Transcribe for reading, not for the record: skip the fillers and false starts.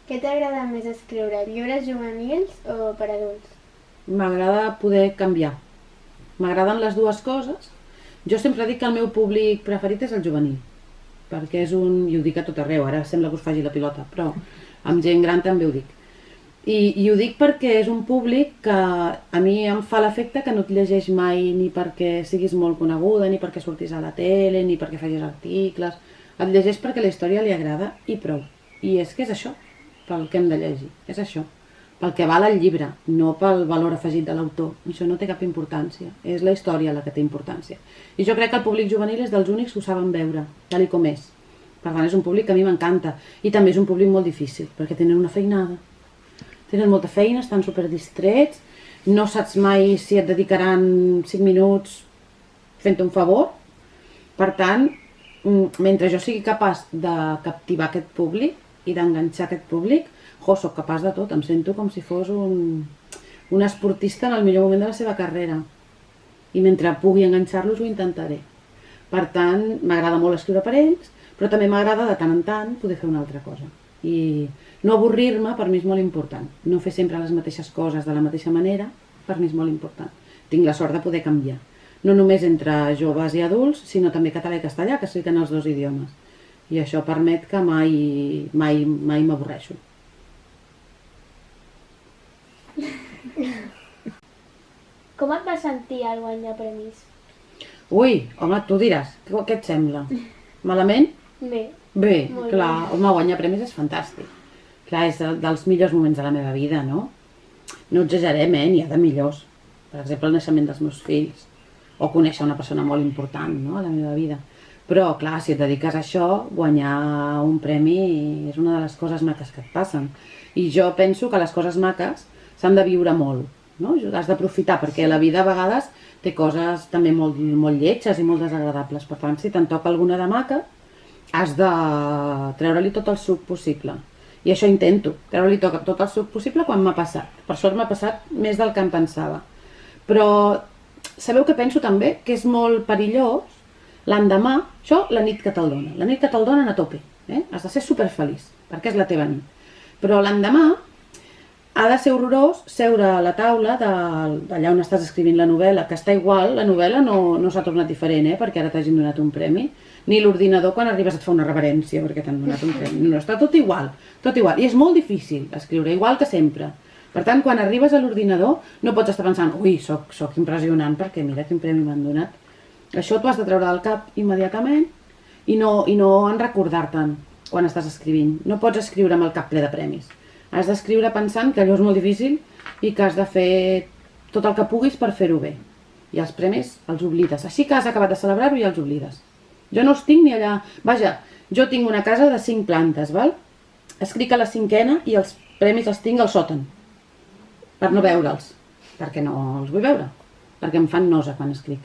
Què t'agrada més escriure, llibres juvenils o per adults? M'agrada poder canviar. M'agraden les dues coses. Jo sempre dic que el meu públic preferit és el juvenil, perquè és i ho dic a tot arreu, ara sembla que us faci la pilota, però amb gent gran també ho dic. I ho dic perquè és un públic que a mi em fa l'efecte que no et llegeix mai ni perquè siguis molt coneguda, ni perquè surtis a la tele, ni perquè facis articles. Et llegeix perquè la història li agrada i prou. I és que és això, pel que hem de llegir, és això. Pel que val el llibre, no pel valor afegit de l'autor. Això no té cap importància, és la història la que té importància. I jo crec que el públic juvenil és dels únics que ho saben veure, tal com és. Per tant, és un públic que a mi m'encanta. I també és un públic molt difícil, perquè tenen una feinada. Tenen molta feina, estan superdistrets, no saps mai si et dedicaran 5 minuts fent-te un favor. Per tant, mentre jo sigui capaç de captivar aquest públic i d'enganxar aquest públic, soc capaç de tot, em sento com si fos un esportista en el millor moment de la seva carrera. I mentre pugui enganxar-los ho intentaré. Per tant, m'agrada molt escriure per ells, però també m'agrada de tant en tant poder fer una altra cosa. I no avorrir-me per mi és molt important. No fer sempre les mateixes coses de la mateixa manera per mi és molt important. Tinc la sort de poder canviar. No només entre joves i adults, sinó també català i castellà, que escric en els dos idiomes. I això permet que mai m'avorreixo. Com et vas sentir al guanyar premis? Ui, home, tu diràs, què et sembla? Malament? Bé. Bé, Molt clar, bé. home, guanyar premis és fantàstic. Clar, és dels millors moments de la meva vida, no? No exagerem, n'hi ha de millors. Per exemple, el naixement dels meus fills. O conèixer una persona molt important, no?, a la meva vida. Però, clar, si et dediques a això, guanyar un premi és una de les coses maques que et passen. I jo penso que les coses maques s'han de viure molt, no? Has d'aprofitar, perquè la vida a vegades té coses també molt lletges i molt desagradables. Per tant, si te'n toca alguna de maca, has de treure-li tot el suc possible. I això intento, treure-li tot el suc possible quan m'ha passat. Per sort m'ha passat més del que em pensava. Però sabeu que penso també que és molt perillós l'endemà, això la nit que te'l dona. La nit que te'l donen a tope, has de ser superfeliç, perquè és la teva nit. Però l'endemà ha de ser horrorós seure a la taula d'allà on estàs escrivint la novel·la, que està igual, la novel·la no s'ha tornat diferent, perquè ara t'hagin donat un premi, ni l'ordinador quan arribes et fa una reverència perquè t'han donat un premi. No, està tot igual, tot igual. I és molt difícil escriure, igual que sempre. Per tant, quan arribes a l'ordinador no pots estar pensant, ui, soc impressionant perquè mira quin premi m'han donat. Això t'ho has de treure del cap immediatament i no en recordar-te'n quan estàs escrivint. No pots escriure amb el cap ple de premis. Has d'escriure pensant que allò és molt difícil i que has de fer tot el que puguis per fer-ho bé. I els premis els oblides. Així que has acabat de celebrar-ho i els oblides. Jo no els tinc ni allà... Vaja, jo tinc una casa de 5 plantes, val? Escric a la 5ª i els premis els tinc al sòtan. Per no veure'ls. Perquè no els vull veure. Perquè em fan nosa quan escric.